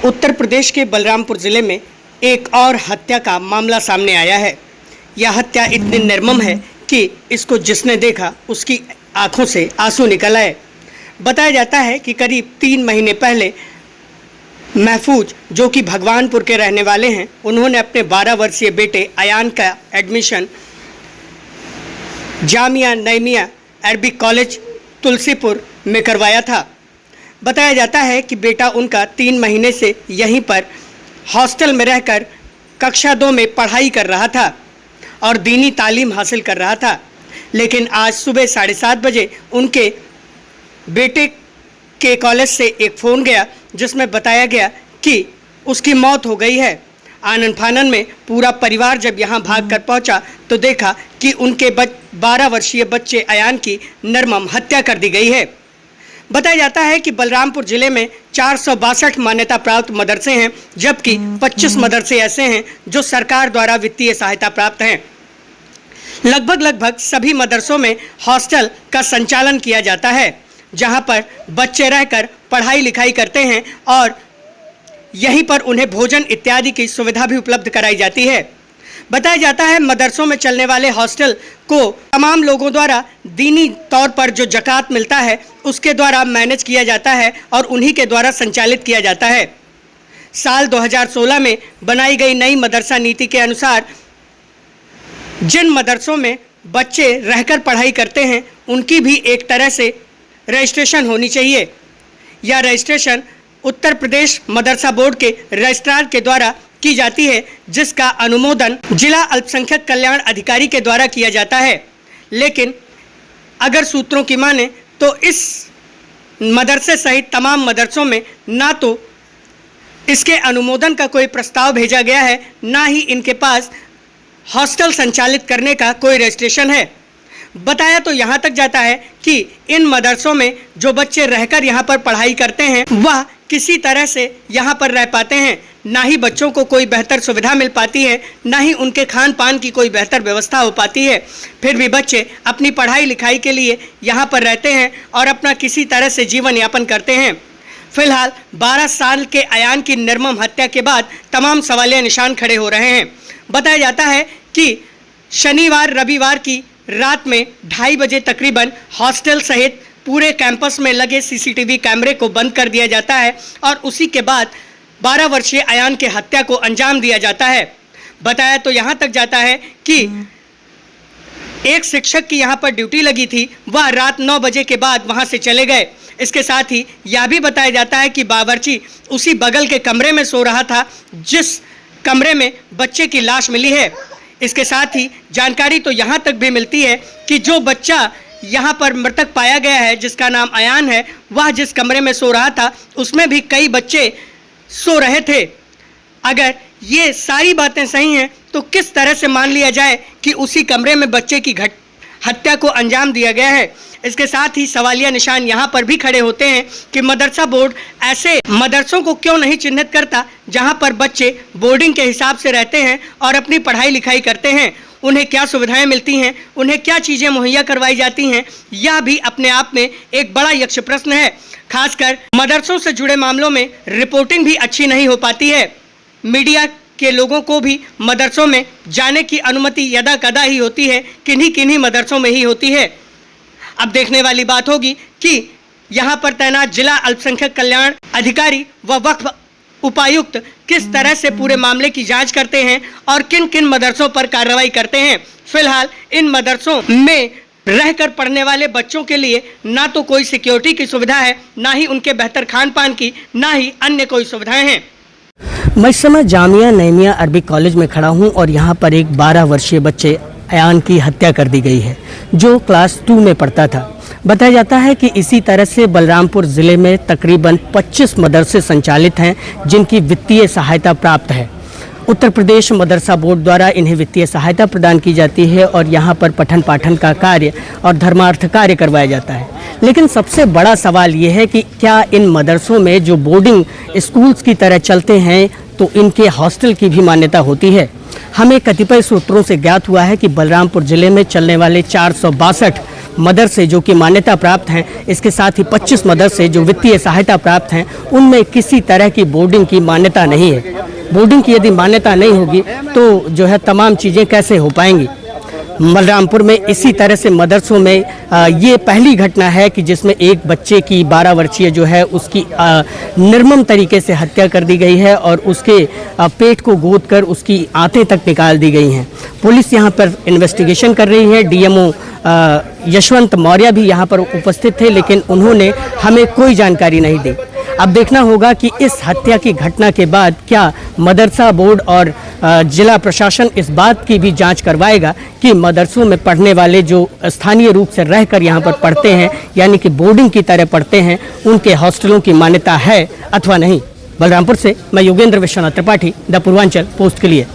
उत्तर प्रदेश के बलरामपुर जिले में एक और हत्या का मामला सामने आया है। यह हत्या इतनी निर्मम है कि इसको जिसने देखा उसकी आंखों से आंसू निकल आए। बताया जाता है कि करीब 3 महीने पहले महफूज, जो कि भगवानपुर के रहने वाले हैं, उन्होंने अपने 12 वर्षीय बेटे अयान का admission Jamia Naeemia Arabic college Tulsipur में करवाया था। बताया जाता है कि बेटा उनका 3 महीने से यहीं पर हॉस्टल में रहकर कक्षा 2 में पढ़ाई कर रहा था और दीनी तालीम हासिल कर रहा था। लेकिन आज सुबह 7:30 बजे उनके बेटे के कॉलेज से एक फ़ोन गया जिसमें बताया गया कि उसकी मौत हो गई है। आनन फानन में पूरा परिवार जब यहाँ भागकर पहुँचा तो देखा कि उनके 12 वर्षीय बच्चे अयान की निर्मम हत्या कर दी गई है। बताया जाता है कि बलरामपुर जिले में 462 मान्यता प्राप्त मदरसे हैं, जबकि 25 मदरसे ऐसे हैं जो सरकार द्वारा वित्तीय सहायता प्राप्त हैं। लगभग सभी मदरसों में हॉस्टल का संचालन किया जाता है, जहां पर बच्चे रहकर पढ़ाई लिखाई करते हैं और यहीं पर उन्हें भोजन इत्यादि की सुविधा भी उपलब्ध कराई जाती है। बताया जाता है मदरसों में चलने वाले हॉस्टल को तमाम लोगों द्वारा दीनी तौर पर जो ज़कात मिलता है उसके द्वारा मैनेज किया जाता है और उन्हीं के द्वारा संचालित किया जाता है। साल 2016 में बनाई गई नई मदरसा नीति के अनुसार जिन मदरसों में बच्चे रहकर पढ़ाई करते हैं उनकी भी एक तरह से रजिस्ट्रेशन होनी चाहिए। यह रजिस्ट्रेशन उत्तर प्रदेश मदरसा बोर्ड के रजिस्ट्रार के द्वारा की जाती है, जिसका अनुमोदन जिला अल्पसंख्यक कल्याण अधिकारी के द्वारा किया जाता है। लेकिन अगर सूत्रों की माने तो इस मदरसे सहित तमाम मदरसों में ना तो इसके अनुमोदन का कोई प्रस्ताव भेजा गया है, ना ही इनके पास हॉस्टल संचालित करने का कोई रजिस्ट्रेशन है। बताया तो यहाँ तक जाता है कि इन मदरसों में जो बच्चे रहकर यहाँ पर पढ़ाई करते हैं वह किसी तरह से यहाँ पर रह पाते हैं। ना ही बच्चों को कोई बेहतर सुविधा मिल पाती है, ना ही उनके खान पान की कोई बेहतर व्यवस्था हो पाती है। फिर भी बच्चे अपनी पढ़ाई लिखाई के लिए यहाँ पर रहते हैं और अपना किसी तरह से जीवन यापन करते हैं। फिलहाल 12 साल के अयान की निर्मम हत्या के बाद तमाम सवालिया निशान खड़े हो रहे हैं। बताया जाता है कि शनिवार रविवार की रात में 2:30 बजे तकरीबन हॉस्टल सहित पूरे कैंपस में लगे सीसीटीवी कैमरे को बंद कर दिया जाता है और उसी के बाद 12 वर्षीय अयान के हत्या को अंजाम दिया जाता है। बताया तो यहाँ तक जाता है कि एक शिक्षक की यहाँ पर ड्यूटी लगी थी, वह रात 9 बजे के बाद वहाँ से चले गए। इसके साथ ही यह भी बताया जाता है कि बावर्ची उसी बगल के कमरे में सो रहा था जिस कमरे में बच्चे की लाश मिली है। इसके साथ ही जानकारी तो यहाँ तक भी मिलती है कि जो बच्चा यहाँ पर मृतक पाया गया है, जिसका नाम अयान है, वह जिस कमरे में सो रहा था उसमें भी कई बच्चे सो रहे थे। अगर ये सारी बातें सही हैं तो किस तरह से मान लिया जाए कि उसी कमरे में बच्चे की हत्या को अंजाम दिया गया है। इसके साथ ही सवालिया निशान यहाँ पर भी खड़े होते हैं कि मदरसा बोर्ड ऐसे मदरसों को क्यों नहीं चिन्हित करता जहाँ पर बच्चे बोर्डिंग के हिसाब से रहते हैं और अपनी पढ़ाई लिखाई करते हैं। उन्हें क्या सुविधाएं मिलती हैं, उन्हें क्या चीज़ें मुहैया करवाई जाती हैं, यह भी अपने आप में एक बड़ा यक्ष प्रश्न है। खासकर मदरसों से जुड़े मामलों में रिपोर्टिंग भी अच्छी नहीं हो पाती है। मीडिया के लोगों को भी मदरसों में जाने की अनुमति यदा कदा ही होती है, किन्हीं मदरसों में ही होती है। अब देखने वाली बात होगी कि यहाँ पर तैनात जिला अल्पसंख्यक कल्याण अधिकारी व वक्फ उपायुक्त किस तरह से पूरे मामले की जांच करते हैं और किन किन मदरसों पर कार्रवाई करते हैं। फिलहाल इन मदरसों में रहकर पढ़ने वाले बच्चों के लिए ना तो कोई सिक्योरिटी की सुविधा है, ना ही उनके बेहतर खान पान की, ना ही अन्य कोई सुविधाएं हैं। मैं इस समय जामिया नईमिया अरबिक कॉलेज में खड़ा हूं और यहाँ पर एक 12 वर्षीय बच्चे अयान की हत्या कर दी गई है, जो क्लास 2 में पढ़ता था। बताया जाता है कि इसी तरह से बलरामपुर ज़िले में तकरीबन 25 मदरसे संचालित हैं जिनकी वित्तीय सहायता प्राप्त है। उत्तर प्रदेश मदरसा बोर्ड द्वारा इन्हें वित्तीय सहायता प्रदान की जाती है और यहाँ पर पठन पाठन का कार्य और धर्मार्थ कार्य करवाया जाता है। लेकिन सबसे बड़ा सवाल ये है कि क्या इन मदरसों में जो बोर्डिंग स्कूल्स की तरह चलते हैं तो इनके हॉस्टल की भी मान्यता होती है। हमें कतिपय सूत्रों से ज्ञात हुआ है कि बलरामपुर जिले में चलने वाले 462 मदरसे जो कि मान्यता प्राप्त हैं, इसके साथ ही 25 मदरसे जो वित्तीय सहायता प्राप्त हैं, उनमें किसी तरह की बोर्डिंग की मान्यता नहीं है। बोर्डिंग की यदि मान्यता नहीं होगी तो जो है तमाम चीज़ें कैसे हो पाएंगी। बलरामपुर में इसी तरह से मदरसों में ये पहली घटना है कि जिसमें एक बच्चे की 12 वर्षीय जो है उसकी निर्मम तरीके से हत्या कर दी गई है और उसके पेट को गोदकर उसकी आंतें तक निकाल दी गई हैं। पुलिस यहाँ पर इन्वेस्टिगेशन कर रही है। डीएमओ यशवंत मौर्य भी यहाँ पर उपस्थित थे, लेकिन उन्होंने हमें कोई जानकारी नहीं दी। अब देखना होगा कि इस हत्या की घटना के बाद क्या मदरसा बोर्ड और जिला प्रशासन इस बात की भी जांच करवाएगा कि मदरसों में पढ़ने वाले जो स्थानीय रूप से रहकर यहाँ पर पढ़ते हैं, यानी कि बोर्डिंग की तरह पढ़ते हैं, उनके हॉस्टलों की मान्यता है अथवा नहीं। बलरामपुर से मैं योगेंद्र विश्वनाथ त्रिपाठी, द पूर्वांचल पोस्ट के लिए।